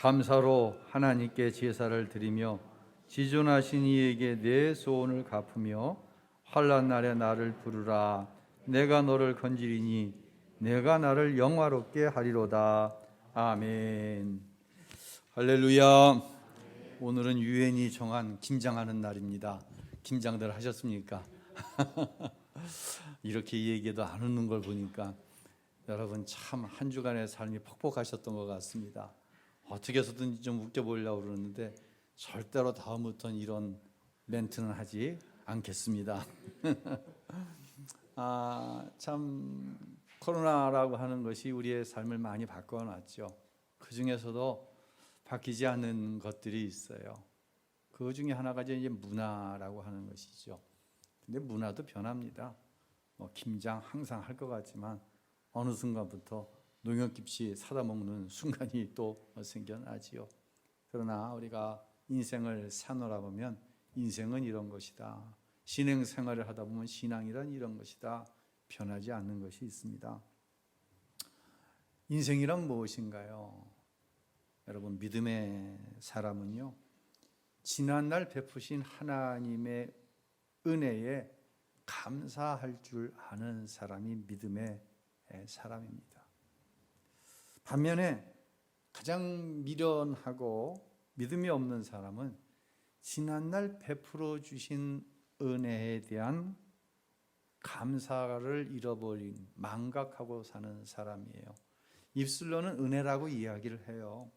감사로 하나님께 제사를 드리며 지존하신 이에게 내 소원을 갚으며 환난 날에 나를 부르라. 내가 너를 건지리니 내가 나를 영화롭게 하리로다. 아멘. 할렐루야. 오늘은 유엔이 정한 김장하는 날입니다. 김장들 하셨습니까? 이렇게 얘기해도 안 웃는 걸 보니까 여러분 참 한 주간의 삶이 퍽퍽하셨던 것 같습니다. 어떻게 해서든지 좀 웃겨보려고 그러는데 절대로 다음부터는 이런 멘트는 하지 않겠습니다. 참 코로나라고 하는 것이 우리의 삶을 많이 바꿔놨죠. 그 중에서도 바뀌지 않는 것들이 있어요. 그 중에 하나가 이제 문화라고 하는 것이죠. 근데 문화도 변합니다. 김장 항상 할 것 같지만 어느 순간부터 농협김치 사다 먹는 순간이 또 생겨나지요. 그러나 우리가 인생을 사노라 보면 인생은 이런 것이다. 신앙생활을 하다 보면 신앙이란 이런 것이다. 변하지 않는 것이 있습니다. 인생이란 무엇인가요? 여러분, 믿음의 사람은요, 지난날 베푸신 하나님의 은혜에 감사할 줄 아는 사람이 믿음의 사람입니다. 반면에 가장 미련하고 믿음이 없는 사람은 지난날 베풀어 주신 은혜에 대한 감사를 잃어버린, 망각하고 사는 사람이에요. 입술로는 은혜라고 이야기를 해요.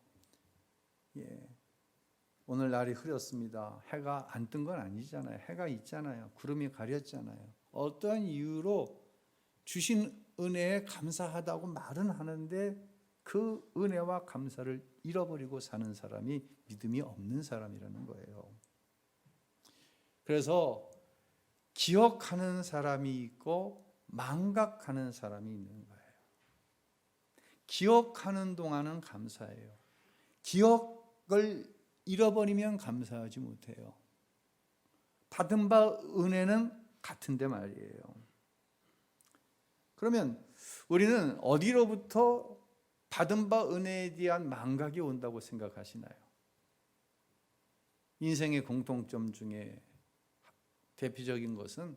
오늘 날이 흐렸습니다. 해가 안 뜬 건 아니잖아요. 해가 있잖아요. 구름이 가렸잖아요. 어떠한 이유로 주신 은혜에 감사하다고 말은 하는데 그 은혜와 감사를 잃어버리고 사는 사람이 믿음이 없는 사람이라는 거예요. 그래서 기억하는 사람이 있고 망각하는 사람이 있는 거예요. 기억하는 동안은 감사해요. 기억을 잃어버리면 감사하지 못해요. 받은 바 은혜는 같은데 말이에요. 그러면 우리는 어디로부터 받은 바 은혜에 대한 망각이 온다고 생각하시나요? 인생의 공통점 중에 대표적인 것은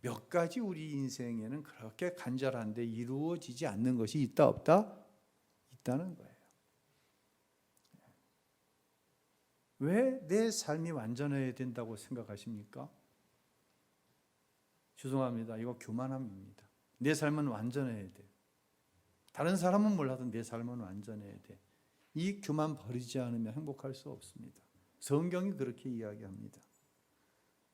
몇 가지 우리 인생에는 그렇게 간절한데 이루어지지 않는 것이 있다 없다? 있다는 거예요. 왜 내 삶이 완전해야 된다고 생각하십니까? 죄송합니다. 이거 교만함입니다. 내 삶은 완전해야 돼. 다른 사람은 몰라도 내 삶은 완전해야 돼. 이 교만 버리지 않으면 행복할 수 없습니다. 성경이 그렇게 이야기합니다.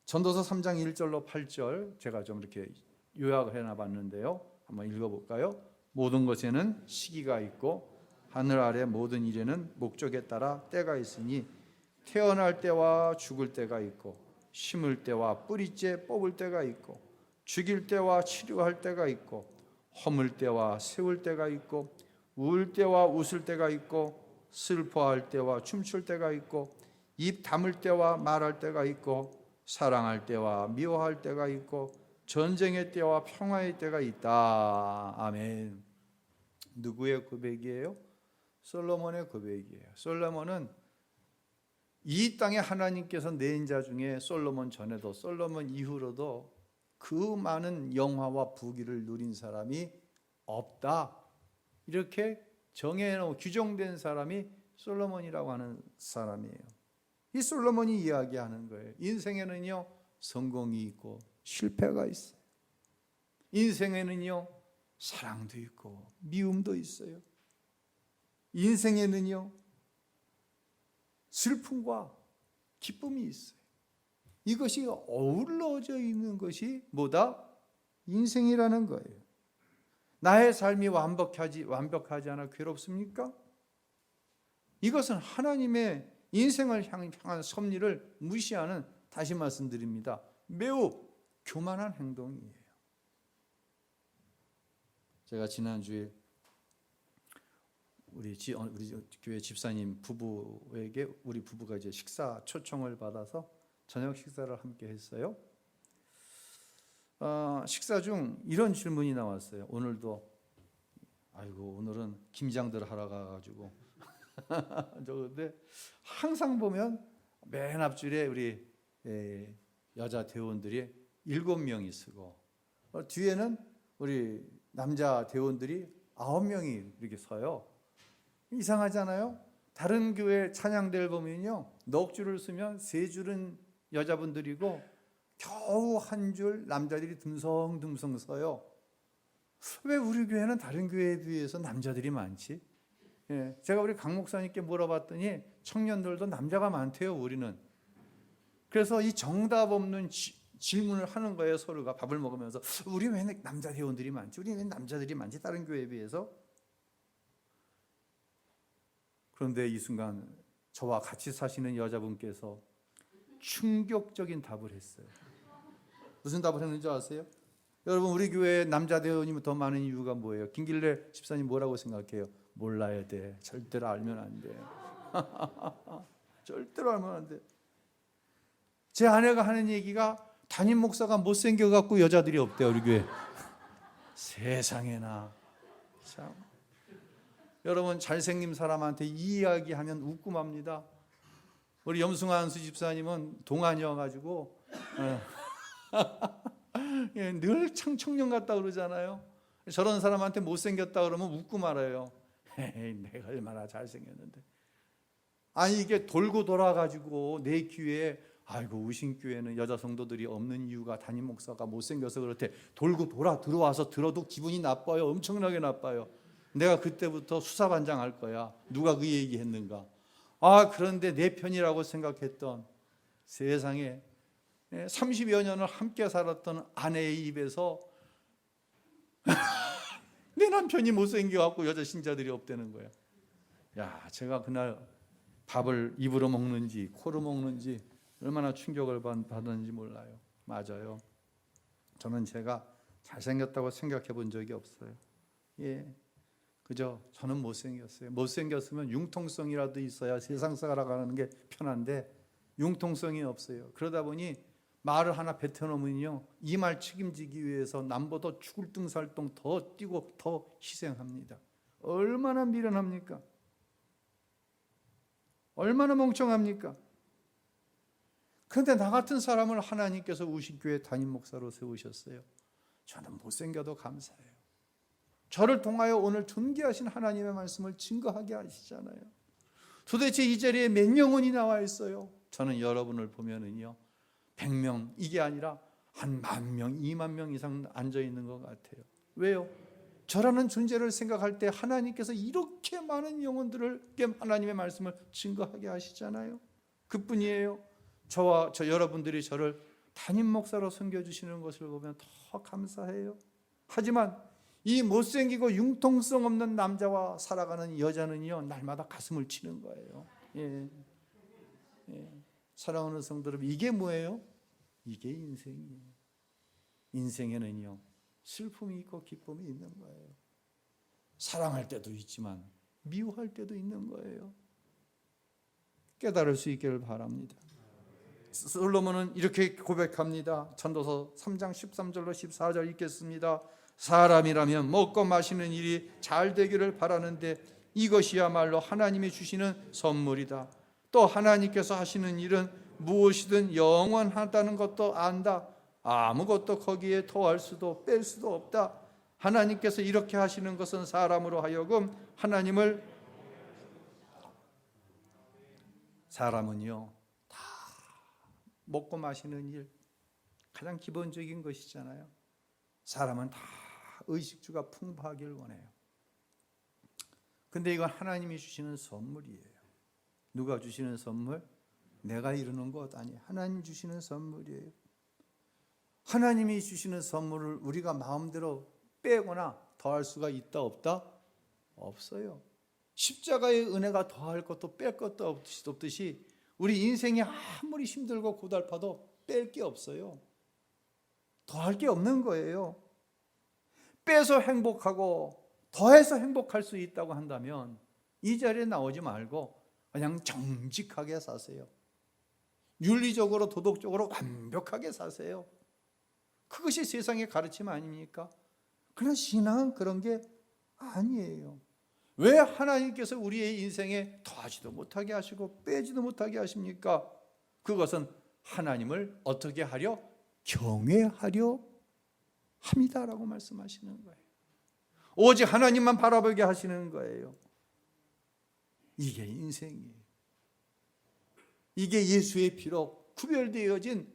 전도서 3장 1절로 8절 제가 좀 이렇게 요약을 해놔봤는데요. 한번 읽어볼까요? 모든 것에는 시기가 있고 하늘 아래 모든 일에는 목적에 따라 때가 있으니 태어날 때와 죽을 때가 있고 심을 때와 뿌리째 뽑을 때가 있고 죽일 때와 치료할 때가 있고 허물 때와 세울 때가 있고 울 때와 웃을 때가 있고 슬퍼할 때와 춤출 때가 있고 입 다물 때와 말할 때가 있고 사랑할 때와 미워할 때가 있고 전쟁의 때와 평화의 때가 있다. 아멘. 누구의 고백이에요? 솔로몬의 고백이에요. 솔로몬은 이 땅에 하나님께서 내인 자 중에 솔로몬 전에도 솔로몬 이후로도 그 많은 영화와 부귀를 누린 사람이 없다. 이렇게 정해놓은 규정된 사람이 솔로몬이라고 하는 사람이에요. 이 솔로몬이 이야기하는 거예요. 인생에는요, 성공이 있고 실패가 있어요. 인생에는요, 사랑도 있고 미움도 있어요. 인생에는요, 슬픔과 기쁨이 있어요. 이것이 어우러져 있는 것이 뭐다? 인생이라는 거예요. 나의 삶이 완벽하지 않아 괴롭습니까? 이것은 하나님의 인생을 향한 섭리를 무시하는, 다시 말씀드립니다, 매우 교만한 행동이에요. 제가 지난주에 우리 교회 집사님 부부에게 우리 부부가 이제 식사 초청을 받아서 저녁 식사를 함께 했어요. 식사 중 이런 질문이 나왔어요. 오늘은 김장들 하러 가가지고 근데 항상 보면 맨 앞줄에 우리 여자 대원들이 7명이 서고 뒤에는 우리 남자 대원들이 9명이 이렇게 서요. 이상하잖아요. 다른 교회 찬양대를 보면요, 넉 줄을 쓰면 3줄은 여자분들이고 겨우 한 줄 남자들이 듬성듬성 서요. 왜 우리 교회는 다른 교회에 비해서 남자들이 많지? 제가 우리 강 목사님께 물어봤더니 청년들도 남자가 많대요, 우리는. 그래서 이 정답 없는 질문을 하는 거예요, 서로가 밥을 먹으면서. 우리 왜 남자 회원들이 많지? 우리 왜 남자들이 많지? 다른 교회에 비해서. 그런데 이 순간 저와 같이 사시는 여자분께서 충격적인 답을 했어요. 무슨 답을 했는지 아세요? 여러분, 우리 교회에 남자 대원이 더 많은 이유가 뭐예요? 김길래 집사님 뭐라고 생각해요? 몰라야 돼. 절대로 알면 안 돼. 절대로 알면 안 돼. 제 아내가 하는 얘기가 담임 목사가 못생겨갖고 여자들이 없대요, 우리 교회. 세상에나. 참. 여러분, 잘생긴 사람한테 이 이야기하면 웃고 맙니다. 우리 염승환 집사님은 동안이어가지고 늘 청년 같다 그러잖아요. 저런 사람한테 못생겼다 그러면 웃고 말아요. 에이, 내가 얼마나 잘생겼는데. 아니, 이게 돌고 돌아가지고 내 귀에, 아이고, 우신교회는 여자 성도들이 없는 이유가 담임 목사가 못생겨서 그렇대. 돌고 돌아 들어와서 들어도 기분이 나빠요. 엄청나게 나빠요. 내가 그때부터 수사반장 할 거야. 누가 그 얘기 했는가. 그런데 내 편이라고 생각했던, 세상에 30여 년을 함께 살았던 아내의 입에서 내 남편이 못생겨갖고 여자 신자들이 없다는 거야. 야, 제가 그날 밥을 입으로 먹는지 코로 먹는지 얼마나 충격을 받았는지 몰라요. 맞아요. 저는 제가 잘생겼다고 생각해 본 적이 없어요. 그죠? 저는 못생겼어요. 못생겼으면 융통성이라도 있어야 세상 살아가는 게 편한데 융통성이 없어요. 그러다 보니 말을 하나 뱉어놓으면요, 이 말 책임지기 위해서 남보다 죽을 둥살동 더 뛰고 더 희생합니다. 얼마나 미련합니까? 얼마나 멍청합니까? 그런데 나 같은 사람을 하나님께서 우신교회 담임 목사로 세우셨어요. 저는 못생겨도 감사해요. 저를 통하여 오늘 존귀하신 하나님의 말씀을 증거하게 하시잖아요. 도대체 이 자리에 몇 영혼이 나와 있어요? 저는 여러분을 보면은요, 100명 이게 아니라 한 10,000명, 20,000명 이상 앉아 있는 것 같아요. 왜요? 저라는 존재를 생각할 때 하나님께서 이렇게 많은 영혼들에게 하나님의 말씀을 증거하게 하시잖아요. 그뿐이에요. 저 여러분들이 저를 담임 목사로 섬겨주시는 것을 보면 더 감사해요. 하지만 이 못생기고 융통성 없는 남자와 살아가는 여자는요, 날마다 가슴을 치는 거예요. 사랑하는 성도 여러분, 이게 뭐예요? 이게 인생이에요. 인생에는요, 슬픔이 있고 기쁨이 있는 거예요. 사랑할 때도 있지만 미워할 때도 있는 거예요. 깨달을 수 있기를 바랍니다. 솔로몬은 이렇게 고백합니다. 전도서 3장 13절로 14절 읽겠습니다. 사람이라면 먹고 마시는 일이 잘 되기를 바라는데 이것이야말로 하나님이 주시는 선물이다. 또 하나님께서 하시는 일은 무엇이든 영원하다는 것도 안다. 아무것도 거기에 더할 수도 뺄 수도 없다. 하나님께서 이렇게 하시는 것은 사람으로 하여금 사람은요, 다 먹고 마시는 일, 가장 기본적인 것이잖아요. 사람은 다 의식주가 풍부하길 원해요. 근데 이건 하나님이 주시는 선물이에요. 누가 주시는 선물? 내가 이루는 것 아니, 하나님 주시는 선물이에요. 하나님이 주시는 선물을 우리가 마음대로 빼거나 더할 수가 있다 없다? 없어요. 십자가의 은혜가 더할 것도 뺄 것도 없듯이 우리 인생이 아무리 힘들고 고달파도 뺄 게 없어요. 더할 게 없는 거예요. 빼서 행복하고 더해서 행복할 수 있다고 한다면 이 자리에 나오지 말고 그냥 정직하게 사세요. 윤리적으로 도덕적으로 완벽하게 사세요. 그것이 세상의 가르침 아닙니까? 그러나 신앙은 그런 게 아니에요. 왜 하나님께서 우리의 인생에 더하지도 못하게 하시고 빼지도 못하게 하십니까? 그것은 하나님을 어떻게 하려? 경외하려 합니다라고 말씀하시는 거예요. 오직 하나님만 바라보게 하시는 거예요. 이게 인생이에요. 이게 예수의 피로 구별되어진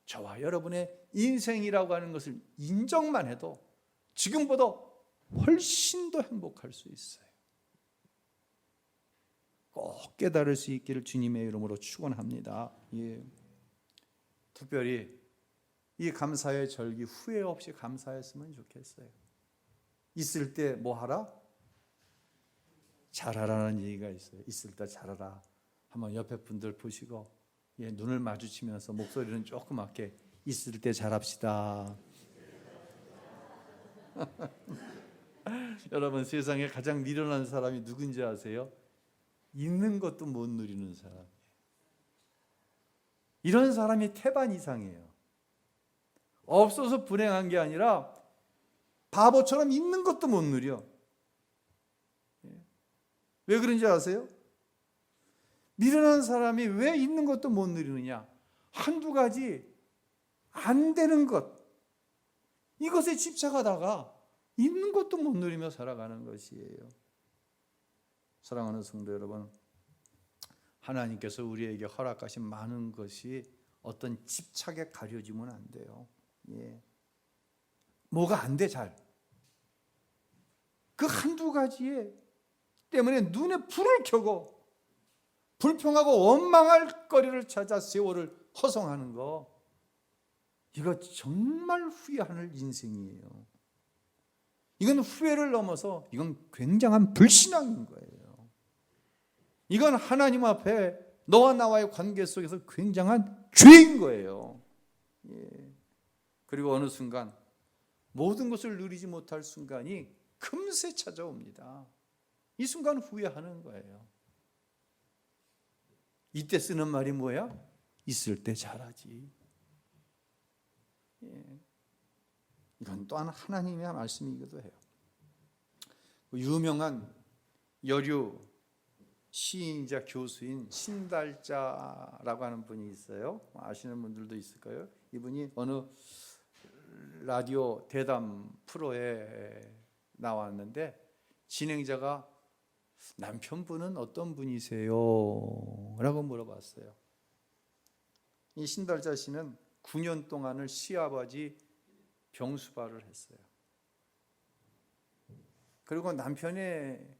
저와 여러분의 인생이라고 하는 것을 인정만 해도 지금보다 훨씬 더 행복할 수 있어요. 꼭 깨달을 수 있기를 주님의 이름으로 축원합니다. 예. 특별히 이 감사의 절기 후회 없이 감사했으면 좋겠어요. 있을 때 뭐 하라? 잘하라는 얘기가 있어요. 있을 때 잘하라. 한번 옆에 분들 보시고 눈을 마주치면서 목소리는 조그맣게 있을 때 잘합시다. 여러분, 세상에 가장 미련한 사람이 누군지 아세요? 있는 것도 못 누리는 사람이에요. 이런 사람이 태반 이상이에요. 없어서 불행한 게 아니라 바보처럼 있는 것도 못 누려. 왜 그런지 아세요? 미련한 사람이 왜 있는 것도 못 누리느냐? 한두 가지 안 되는 것, 이것에 집착하다가 있는 것도 못 누리며 살아가는 것이에요. 사랑하는 성도 여러분, 하나님께서 우리에게 허락하신 많은 것이 어떤 집착에 가려지면 안 돼요. 예. 뭐가 안 돼, 잘. 그 한두 가지에 때문에 눈에 불을 켜고 불평하고 원망할 거리를 찾아 세월을 허송하는 거, 이거 정말 후회하는 인생이에요. 이건 후회를 넘어서 이건 굉장한 불신앙인 거예요. 이건 하나님 앞에 너와 나와의 관계 속에서 굉장한 죄인 거예요. 예. 그리고 어느 순간 모든 것을 누리지 못할 순간이 금세 찾아옵니다. 이 순간 후회하는 거예요. 이때 쓰는 말이 뭐야? 있을 때 잘하지. 예. 이건 또한 하나님의 말씀이기도 해요. 유명한 여류 시인이자 교수인 신달자라고 하는 분이 있어요. 아시는 분들도 있을 거예요. 이분이 어느 라디오 대담 프로에 나왔는데 진행자가 남편분은 어떤 분이세요? 라고 물어봤어요. 이 신달자 씨는 9년 동안을 시아버지 병수발을 했어요. 그리고 남편의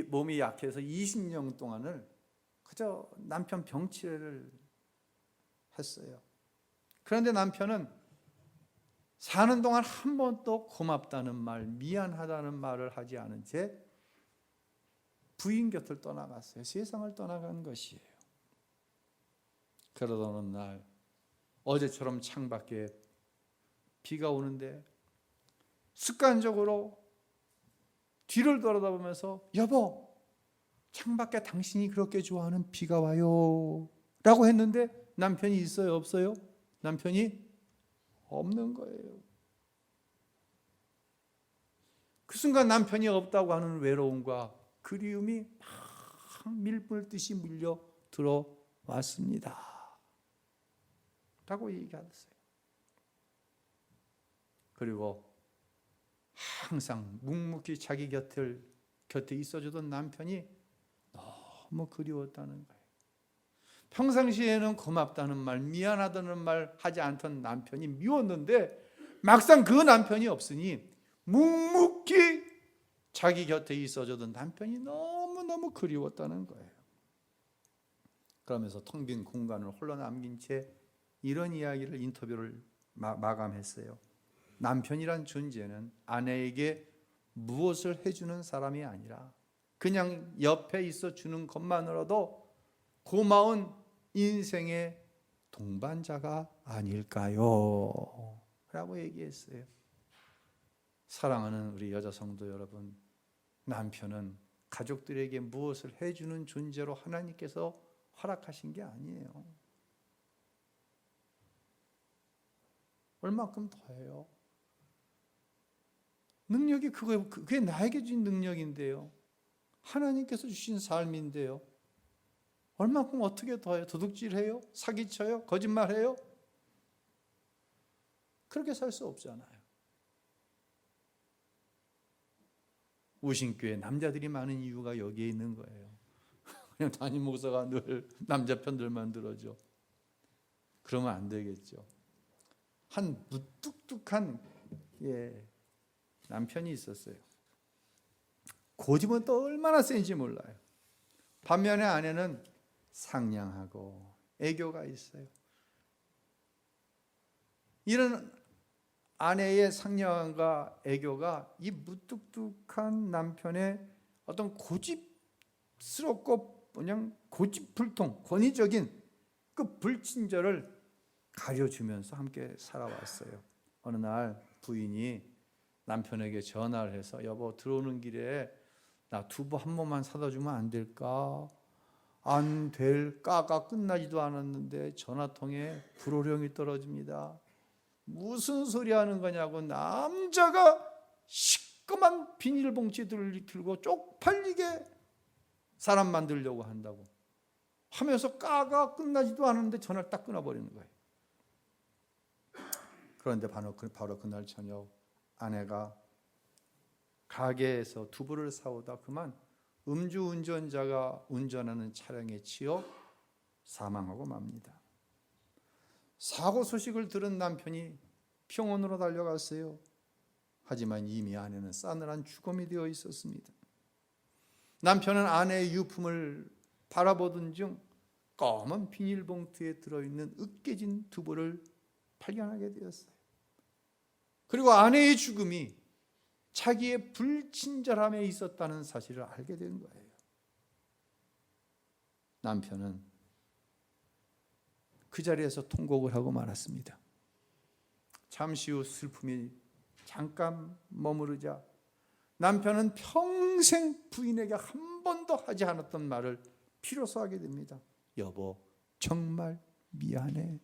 몸이 약해서 20년 동안을 그저 남편 병치레를 했어요. 그런데 남편은 사는 동안 한 번도 고맙다는 말, 미안하다는 말을 하지 않은 채 부인 곁을 떠나갔어요. 세상을 떠나간 것이에요. 그러던 어느 날 어제처럼 창밖에 비가 오는데 습관적으로 뒤를 돌아다보면서 여보, 창밖에 당신이 그렇게 좋아하는 비가 와요 라고 했는데 남편이 있어요? 없어요? 남편이 없는 거예요. 그 순간 남편이 없다고 하는 외로움과 그리움이 막 밀불듯이 밀려 들어왔습니다 라고 얘기하셨어요. 그리고 항상 묵묵히 자기 곁에 있어주던 남편이 너무 그리웠다는 거예요. 평상시에는 고맙다는 말, 미안하다는 말 하지 않던 남편이 미웠는데 막상 그 남편이 없으니 묵묵히 자기 곁에 있어주던 남편이 너무너무 그리웠다는 거예요. 그러면서 텅 빈 공간을 홀로 남긴 채 이런 이야기를 인터뷰를 마감했어요. 남편이란 존재는 아내에게 무엇을 해주는 사람이 아니라 그냥 옆에 있어 주는 것만으로도 고마운 인생의 동반자가 아닐까요? 라고 얘기했어요. 사랑하는 우리 여자 성도 여러분, 남편은 가족들에게 무엇을 해주는 존재로 하나님께서 허락하신 게 아니에요. 얼마큼 더해요? 능력이 그게 나에게 준 능력인데요. 하나님께서 주신 삶인데요. 얼마큼 어떻게 더해요? 도둑질해요? 사기쳐요? 거짓말해요? 그렇게 살 수 없잖아요. 우신교회 남자들이 많은 이유가 여기에 있는 거예요. 그냥 담임 목사가 늘 남자 편들만 들어줘. 그러면 안 되겠죠. 한 무뚝뚝한 남편이 있었어요. 고집은 또 얼마나 센지 몰라요. 반면에 아내는 상냥하고 애교가 있어요. 이런 아내의 상냥함과 애교가 이 무뚝뚝한 남편의 어떤 고집스럽고 그냥 고집불통, 권위적인 그 불친절을 가려주면서 함께 살아왔어요. 어느 날 부인이 남편에게 전화를 해서 여보 들어오는 길에 나 두부 한 번만 사다 주면 안 될까? 안 될까가 끝나지도 않았는데 전화통에 불호령이 떨어집니다. 무슨 소리 하는 거냐고 남자가 시꺼먼 비닐봉지들을 들고 쪽팔리게 사람 만들려고 한다고 하면서 까가 끝나지도 않았는데 전화를 딱 끊어버리는 거예요. 그런데 바로 그날 저녁 아내가 가게에서 두부를 사오다 그만 음주운전자가 운전하는 차량에 치여 사망하고 맙니다. 사고 소식을 들은 남편이 병원으로 달려갔어요. 하지만 이미 아내는 싸늘한 죽음이 되어 있었습니다. 남편은 아내의 유품을 바라보던 중 검은 비닐봉투에 들어있는 으깨진 두부를 발견하게 되었어요. 그리고 아내의 죽음이 자기의 불친절함에 있었다는 사실을 알게 된 거예요. 남편은 그 자리에서 통곡을 하고 말았습니다. 잠시 후 슬픔이 잠깐 머무르자 남편은 평생 부인에게 한 번도 하지 않았던 말을 비로소 하게 됩니다. 여보, 정말 미안해.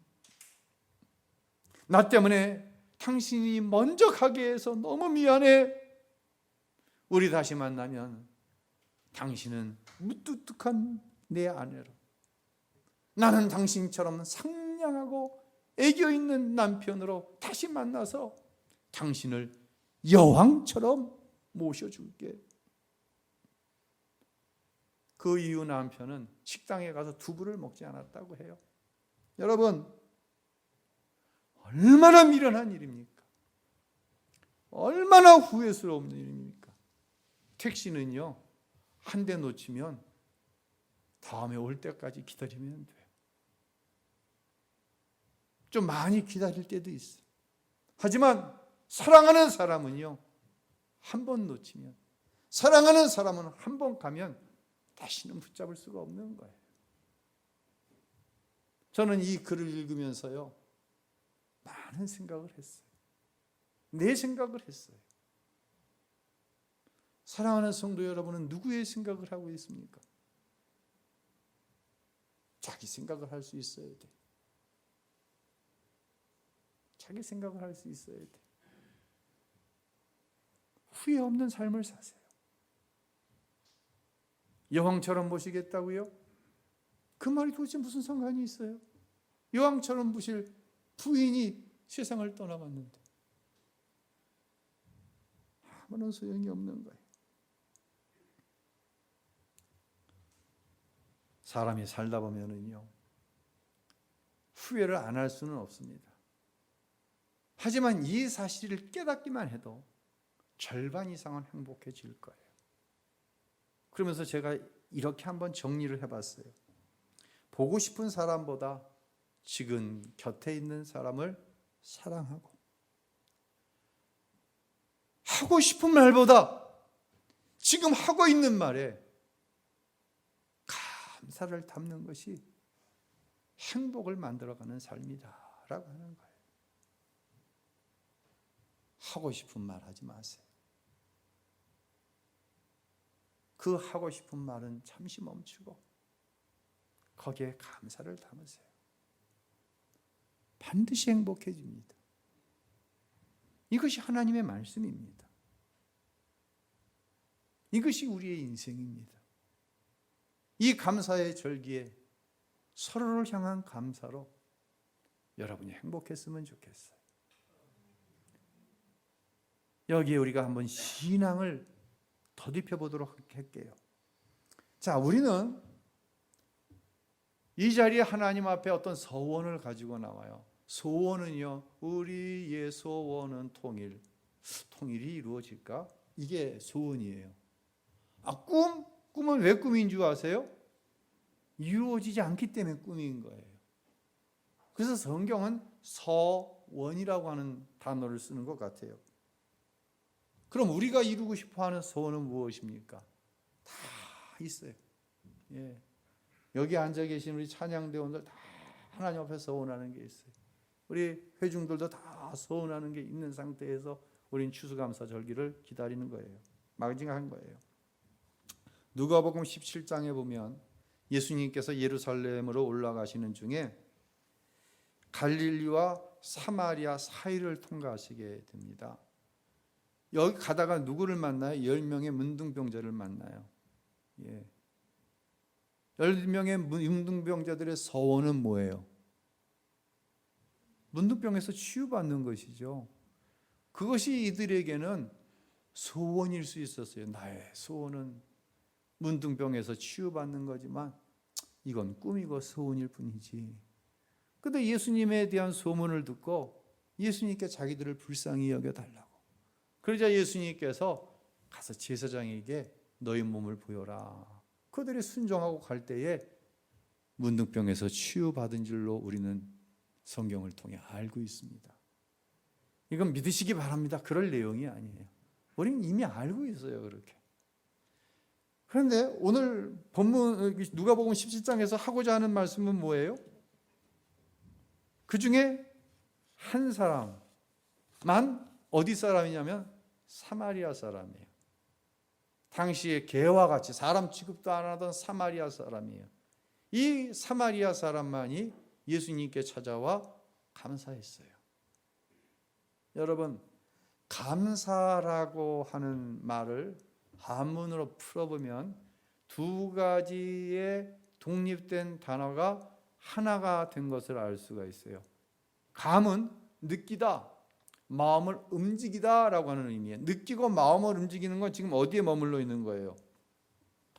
나 때문에 당신이 먼저 가게 해서 너무 미안해. 우리 다시 만나면 당신은 무뚝뚝한 내 아내로, 나는 당신처럼 상냥하고 애교 있는 남편으로 다시 만나서 당신을 여왕처럼 모셔줄게. 그 이후 남편은 식당에 가서 두부를 먹지 않았다고 해요. 여러분, 얼마나 미련한 일입니까? 얼마나 후회스러운 일입니까? 택시는요, 한 대 놓치면 다음에 올 때까지 기다리면 돼요. 좀 많이 기다릴 때도 있어요. 하지만 사랑하는 사람은요, 한 번 놓치면, 사랑하는 사람은 한 번 가면 다시는 붙잡을 수가 없는 거예요. 저는 이 글을 읽으면서요, 많은 생각을 했어요. 내 생각을 했어요. 사랑하는 성도 여러분은 누구의 생각을 하고 있습니까? 자기 생각을 할 수 있어야 돼. 자기 생각을 할 수 있어야 돼. 후회 없는 삶을 사세요. 여왕처럼 모시겠다고요? 그 말이 도대체 무슨 상관이 있어요? 여왕처럼 모실 부인이 세상을 떠나갔는데 아무런 소용이 없는 거예요. 사람이 살다 보면은요, 후회를 안 할 수는 없습니다. 하지만 이 사실을 깨닫기만 해도 절반 이상은 행복해질 거예요. 그러면서 제가 이렇게 한번 정리를 해봤어요. 보고 싶은 사람보다 지금 곁에 있는 사람을 사랑하고, 하고 싶은 말보다 지금 하고 있는 말에 감사를 담는 것이 행복을 만들어가는 삶이다라고 하는 거예요. 하고 싶은 말 하지 마세요. 그 하고 싶은 말은 잠시 멈추고 거기에 감사를 담으세요. 반드시 행복해집니다. 이것이 하나님의 말씀입니다. 이것이 우리의 인생입니다. 이 감사의 절기에 서로를 향한 감사로 여러분이 행복했으면 좋겠어요. 여기에 우리가 한번 신앙을 더딥혀 보도록 할게요. 자, 우리는 이 자리에 하나님 앞에 어떤 소원을 가지고 나와요. 소원은요, 우리의 소원은 통일이 이루어질까? 이게 소원이에요. 꿈은 왜 꿈인 줄 아세요? 이루어지지 않기 때문에 꿈인 거예요. 그래서 성경은 서원이라고 하는 단어를 쓰는 것 같아요. 그럼 우리가 이루고 싶어하는 소원은 무엇입니까? 다 있어요. 예. 여기 앉아 계신 우리 찬양대원들 다 하나님 앞에 소원하는 게 있어요. 우리 회중들도 다 소원하는 게 있는 상태에서 우린 추수감사 절기를 기다리는 거예요. 마지막한 거예요. 누가복음 17장에 보면 예수님께서 예루살렘으로 올라가시는 중에 갈릴리와 사마리아 사이를 통과하시게 됩니다. 여기 가다가 누구를 만나요? 10명의 문둥병자를 만나요. 예. 10명의 문둥병자들의 소원은 뭐예요? 문둥병에서 치유받는 것이죠. 그것이 이들에게는 소원일 수 있었어요. 나의 소원은 문둥병에서 치유받는 거지만 이건 꿈이고 소원일 뿐이지. 그런데 예수님에 대한 소문을 듣고 예수님께 자기들을 불쌍히 여겨달라고. 그러자 예수님께서 가서 제사장에게 너희 몸을 보여라. 그들이 순종하고 갈 때에 문둥병에서 치유받은 줄로 우리는 성경을 통해 알고 있습니다. 이건 믿으시기 바랍니다. 그럴 내용이 아니에요. 우리는 이미 알고 있어요. 그렇게. 그런데 오늘 본문 누가복음 17장에서 하고자 하는 말씀은 뭐예요? 그 중에 한 사람만 어디 사람이냐면 사마리아 사람이에요. 당시에 개와 같이 사람 취급도 안 하던 사마리아 사람이에요. 이 사마리아 사람만이 예수님께 찾아와 감사했어요. 여러분, 감사라고 하는 말을 한문으로 풀어보면 두 가지의 독립된 단어가 하나가 된 것을 알 수가 있어요. 감은 느끼다, 마음을 움직이다라고 하는 의미예요. 느끼고 마음을 움직이는 건 지금 어디에 머물러 있는 거예요?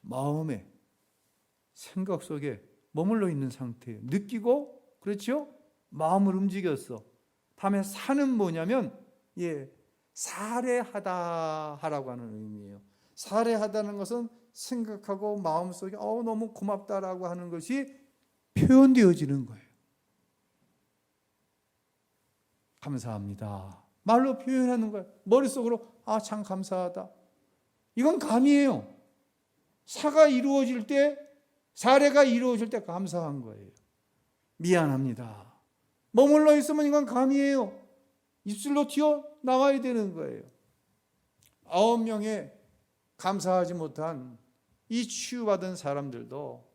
마음에, 생각 속에 머물러 있는 상태예요. 느끼고, 그렇죠? 마음을 움직였어. 다음에 사는 뭐냐면 사례하다라고 하는 의미예요. 사례하다는 것은 생각하고 마음속에 너무 고맙다라고 하는 것이 표현되어지는 거예요. 감사합니다. 말로 표현하는 거예요. 머릿속으로 참 감사하다. 이건 감이에요. 사가 이루어질 때, 사례가 이루어질 때 감사한 거예요. 미안합니다. 머물러 있으면 이건 감이에요. 입술로 튀어나와야 되는 거예요. 9명의 감사하지 못한 이 치유받은 사람들도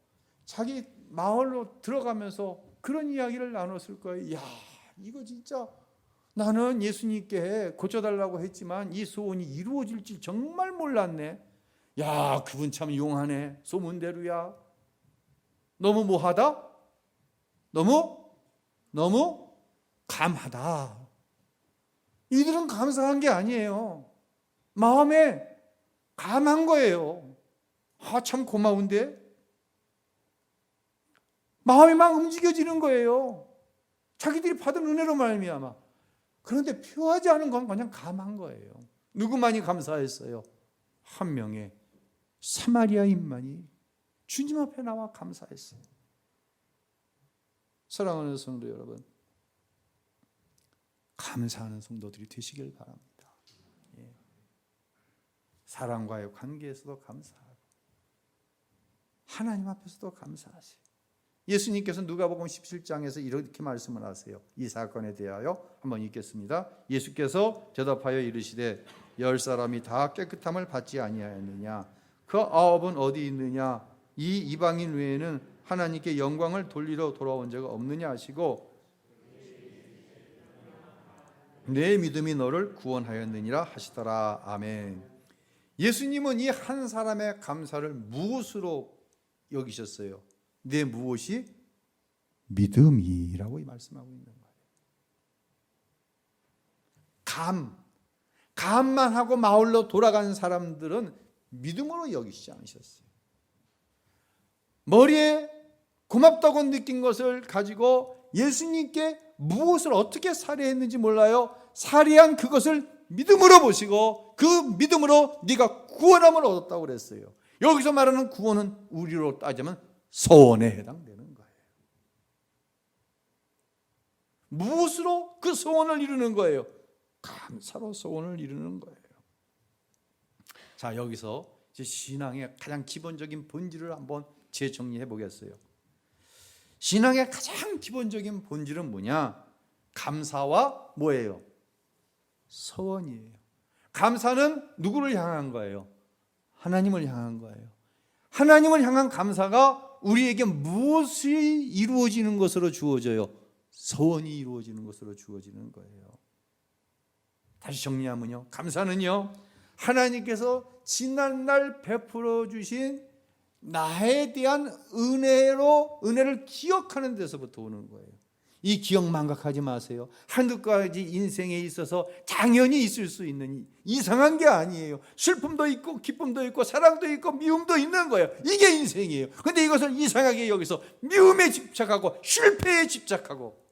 자기 마을로 들어가면서 그런 이야기를 나눴을 거예요. 야, 이거 진짜 나는 예수님께 고쳐달라고 했지만 이 소원이 이루어질 줄 정말 몰랐네. 야, 그분 참 용하네. 소문대로야. 너무 뭐하다? 너무 감하다. 이들은 감사한 게 아니에요. 마음에 감한 거예요. 참 고마운데? 마음이 막 움직여지는 거예요. 자기들이 받은 은혜로 말미암아. 그런데 표하지 않은 건 그냥 감한 거예요. 누구만이 감사했어요? 한 명의 사마리아인만이 주님 앞에 나와 감사했어요. 사랑하는 성도 여러분, 감사하는 성도들이 되시길 바랍니다. 사람과의 관계에서도 감사하고 하나님 앞에서도 감사하시고 예수님께서 누가복음 17장에서 이렇게 말씀을 하세요. 이 사건에 대하여 한번 읽겠습니다. 예수께서 대답하여 이르시되 10사람이 다 깨끗함을 받지 아니하였느냐? 그 9은 어디 있느냐? 이 이방인 외에는 하나님께 영광을 돌리러 돌아온 자가 없느냐 하시고 내 믿음이 너를 구원하였느니라 하시더라. 아멘. 예수님은 이 한 사람의 감사를 무엇으로 여기셨어요? 내 무엇이? 믿음이라고 말씀하고 있는 거예요. 감만 하고 마을로 돌아간 사람들은 믿음으로 여기시지 않으셨어요. 머리에 고맙다고 느낀 것을 가지고 예수님께 무엇을 어떻게 살해했는지 몰라요. 살해한 그것을 믿음으로 보시고 그 믿음으로 네가 구원함을 얻었다고 그랬어요. 여기서 말하는 구원은 우리로 따지면 소원에 해당되는 거예요. 무엇으로 그 소원을 이루는 거예요? 감사로 소원을 이루는 거예요. 자, 여기서 이제 신앙의 가장 기본적인 본질을 한번 재정리해 보겠어요. 신앙의 가장 기본적인 본질은 뭐냐? 감사와 뭐예요? 소원이에요. 감사는 누구를 향한 거예요? 하나님을 향한 거예요. 하나님을 향한 감사가 우리에게 무엇이 이루어지는 것으로 주어져요? 소원이 이루어지는 것으로 주어지는 거예요. 다시 정리하면요, 감사는요, 하나님께서 지난날 베풀어 주신 나에 대한 은혜를 기억하는 데서부터 오는 거예요. 이 기억 망각하지 마세요. 한두 가지 인생에 있어서 당연히 있을 수 있는 이상한 게 아니에요. 슬픔도 있고 기쁨도 있고 사랑도 있고 미움도 있는 거예요. 이게 인생이에요. 그런데 이것을 이상하게 여기서 미움에 집착하고 실패에 집착하고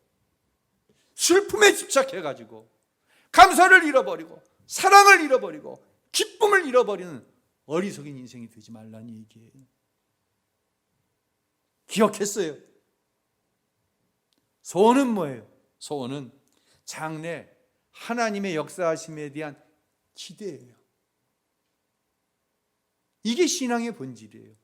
슬픔에 집착해가지고 감사를 잃어버리고 사랑을 잃어버리고 기쁨을 잃어버리는 어리석은 인생이 되지 말라는 얘기예요. 기억했어요. 소원은 뭐예요? 소원은 장래 하나님의 역사하심에 대한 기대예요. 이게 신앙의 본질이에요.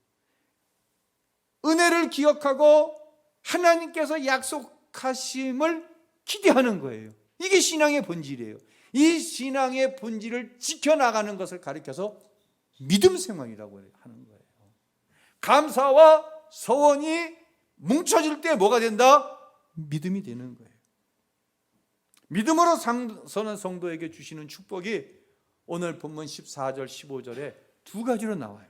은혜를 기억하고 하나님께서 약속하심을 기대하는 거예요. 이게 신앙의 본질이에요. 이 신앙의 본질을 지켜나가는 것을 가리켜서 믿음 생활이라고 하는 거예요. 감사와 소원이 뭉쳐질 때 뭐가 된다? 믿음이 되는 거예요. 믿음으로 서는 성도에게 주시는 축복이 오늘 본문 14절 15절에 두 가지로 나와요.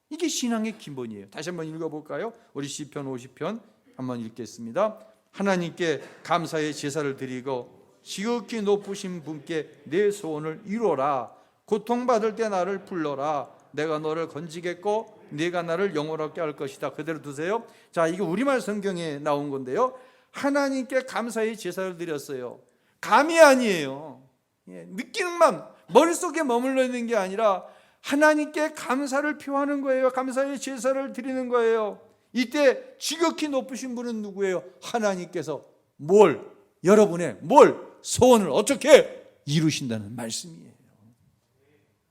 이게 신앙의 기본이에요. 다시 한번 읽어볼까요? 우리 시편 50편 한번 읽겠습니다. 하나님께 감사의 제사를 드리고 지극히 높으신 분께 내 소원을 이루어라. 고통받을 때 나를 불러라. 내가 너를 건지겠고 네가 나를 영원하게 할 것이다. 그대로 두세요. 자, 이게 우리말 성경에 나온 건데요, 하나님께 감사의 제사를 드렸어요. 감이 아니에요. 느끼는만 머릿속에 머물러 있는 게 아니라 하나님께 감사를 표하는 거예요. 감사의 제사를 드리는 거예요. 이때 지극히 높으신 분은 누구예요? 하나님께서 여러분의 소원을 어떻게 이루신다는 말씀이에요.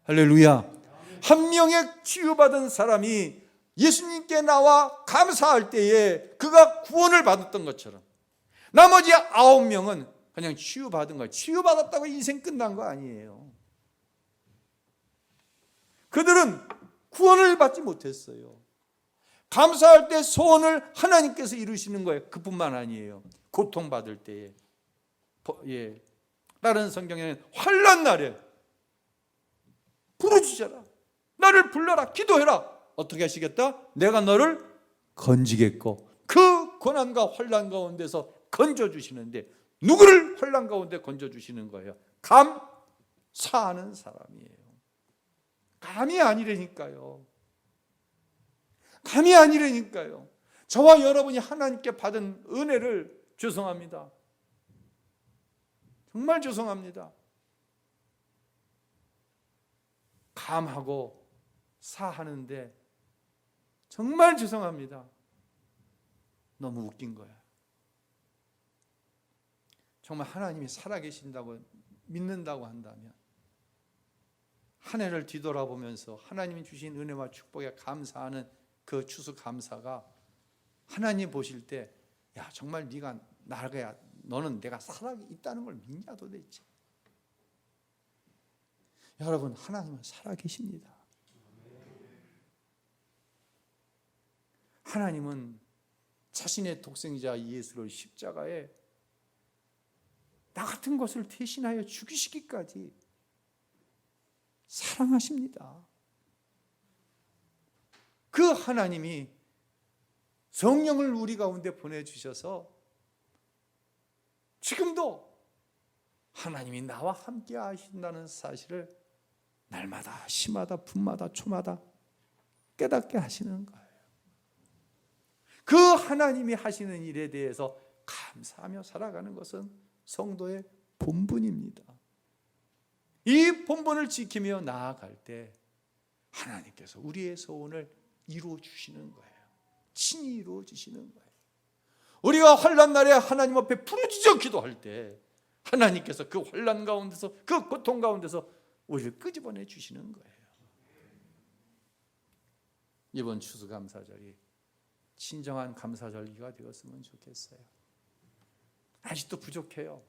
할렐루야. 한 명의 치유받은 사람이 예수님께 나와 감사할 때에 그가 구원을 받았던 것처럼 나머지 9명은 그냥 치유받은 거예요. 치유받았다고 인생 끝난 거 아니에요. 그들은 구원을 받지 못했어요. 감사할 때 소원을 하나님께서 이루시는 거예요. 그뿐만 아니에요. 고통받을 때에, 다른 성경에는 환난 날에 부르짖어라, 나를 불러라, 기도해라. 어떻게 하시겠다? 내가 너를 건지겠고. 그 고난과 환난 가운데서 건져주시는데 누구를 환난 가운데 건져주시는 거예요? 감사하는 사람이에요. 감이 아니라니까요. 감이 아니라니까요. 저와 여러분이 하나님께 받은 은혜를 죄송합니다. 정말 죄송합니다. 감하고 사하는데 정말 죄송합니다. 너무 웃긴 거야. 정말 하나님이 살아계신다고 믿는다고 한다면 한 해를 뒤돌아보면서 하나님이 주신 은혜와 축복에 감사하는 그 추수감사가 하나님 보실 때, 야, 정말 네가 나가야, 너는 내가 살아있다는 걸 믿냐 도대체. 여러분, 하나님은 살아계십니다. 하나님은 자신의 독생자 예수를 십자가에 나 같은 것을 대신하여 죽이시기까지 사랑하십니다. 그 하나님이 성령을 우리 가운데 보내주셔서 지금도 하나님이 나와 함께 하신다는 사실을 날마다 시마다 분마다 초마다 깨닫게 하시는 거예요. 그 하나님이 하시는 일에 대해서 감사하며 살아가는 것은 성도의 본분입니다. 이 본분을 지키며 나아갈 때 하나님께서 우리의 소원을 이루어 주시는 거예요. 친히 이루어 주시는 거예요. 우리가 환난 날에 하나님 앞에 부르짖어 기도할 때 하나님께서 그 환난 가운데서, 그 고통 가운데서 우리를 끄집어내 주시는 거예요. 이번 추수감사절이 진정한 감사절기가 되었으면 좋겠어요. 아직도 부족해요.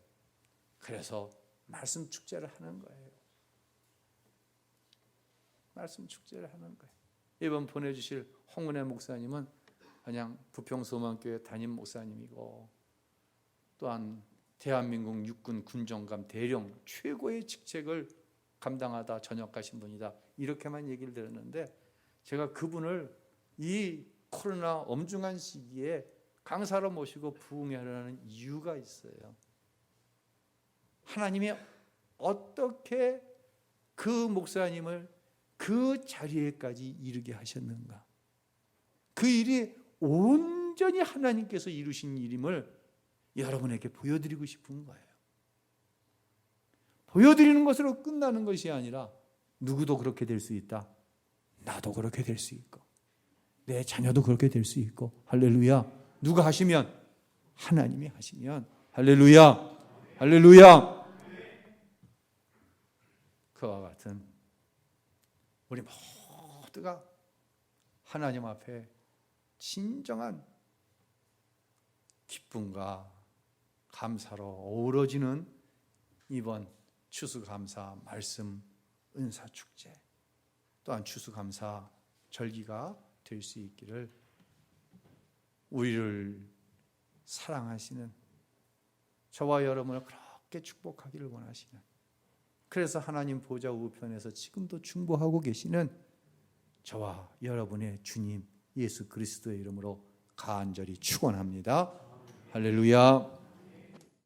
그래서 말씀 축제를 하는 거예요. 말씀 축제를 하는 거예요. 이번 보내주실 홍은혜 목사님은 그냥 부평소망교회 담임 목사님이고, 또한 대한민국 육군 군정감 대령 최고의 직책을 감당하다 전역하신 분이다, 이렇게만 얘기를 들었는데, 제가 그분을 이 코로나 엄중한 시기에 강사로 모시고 부흥하려는 이유가 있어요. 하나님이 어떻게 그 목사님을 그 자리에까지 이르게 하셨는가? 그 일이 온전히 하나님께서 이루신 일임을 여러분에게 보여드리고 싶은 거예요. 보여드리는 것으로 끝나는 것이 아니라 누구도 그렇게 될 수 있다. 나도 그렇게 될 수 있고 내 자녀도 그렇게 될 수 있고. 할렐루야. 누가 하시면? 하나님이 하시면. 할렐루야. 할렐루야. 그와 같은 우리 모두가 하나님 앞에 진정한 기쁨과 감사로 어우러지는 이번 추수감사 말씀 은사축제, 또한 추수감사 절기가 될 수 있기를 우리를 사랑하시는 저와 여러분을 그렇게 축복하기를 원하시는, 그래서 하나님 보좌 우편에서 지금도 중보하고 계시는 저와 여러분의 주님 예수 그리스도의 이름으로 간절히 축원합니다. 할렐루야.